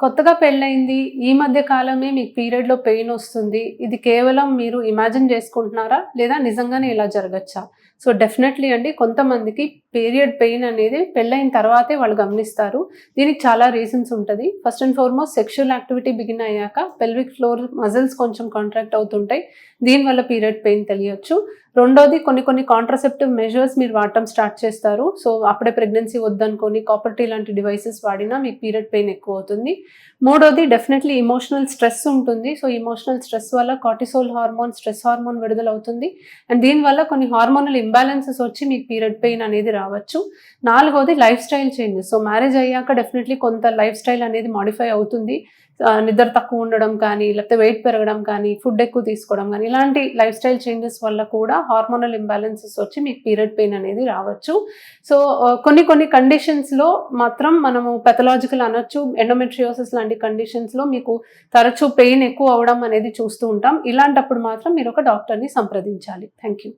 కొత్తగా పెళ్ళయింది. ఈ మధ్య కాలమే మీకు పీరియడ్‌లో పెయినొస్తుంది. ఇది కేవలం మీరు ఇమాజిన్ చేసుకుంటున్నారా? లేదా నిజంగానే ఇలా జరగచ్చా? సో, డెఫినెట్‌లీ అండి కొంతమందికి పీరియడ్ పెయిన్ అనేది పెళ్ళైన తర్వాతే వాళ్ళు గమనిస్తారు. దీనికి చాలా రీజన్స్ ఉంటది. First and foremost sexual activity begin అయ్యాక పెల్విక్ ఫ్లోర్ మజిల్స్ కొంచెం కాంట్రాక్ట్ అవుతుంటాయి. దీనివల్ల పీరియడ్ పెయిన్ తెలియొచ్చు. రెండోది కొన్ని కొన్ని కాంట్రాసెప్టివ్ మెజర్స్ మీరు వాడటం స్టార్ట్ చేస్తారు. సో, అప్పుడే ప్రెగ్నెన్సీ వద్దనుకోని కాపర్ టీ లాంటి డివైసెస్ వాడినా మీకు పీరియడ్ పెయిన్ ఎక్కువవుతుంది. మూడోది డెఫినెట్‌లీ ఎమోషనల్ స్ట్రెస్ ఉంటుంది. సో, ఎమోషనల్ స్ట్రెస్ వల్ల కార్టిసోల్ హార్మోన్, స్ట్రెస్ హార్మోన్ విడుదలవుతుంది. అండ్ దీనివల్ల కొన్ని హార్మోనల్ ఇంబాలెన్సెస్ వచ్చి మీకు పీరియడ్ పెయిన్ అనేది రావచ్చు. నాలుగోది life style changes. So, marriage అయ్యాక డెఫినెట్‌లీ కొంత లైఫ్ స్టైల్ అనేది మోడిఫై అవుతుంది. నిద్ర తక్కువ ఉండడం కానీ, లేకపోతే వెయిట్ పెరగడం కానీ, ఫుడ్ ఎక్కువ తీసుకోవడం గానీ, ఇలాంటి లైఫ్ స్టైల్ చేంజెస్ వల్ల కూడా హార్మోనల్ ఇంబాలెన్సెస్ వచ్చి మీకు పీరియడ్ పెయిన్ అనేది రావచ్చు. సో, కొన్ని కొన్ని కండిషన్స్‌లో మాత్రం మనము పాథలాజికల్ అనొచ్చు. ఎండోమెట్రియోసిస్ లాంటి కండిషన్స్‌లో మీకు తరచూ పెయిన్ ఎక్కువ అవ్వడం అనేది చూస్తూ ఉంటాం. ఇలాంటప్పుడు మాత్రం మీరు ఒక డాక్టర్‌ని సంప్రదించాలి. Thank you.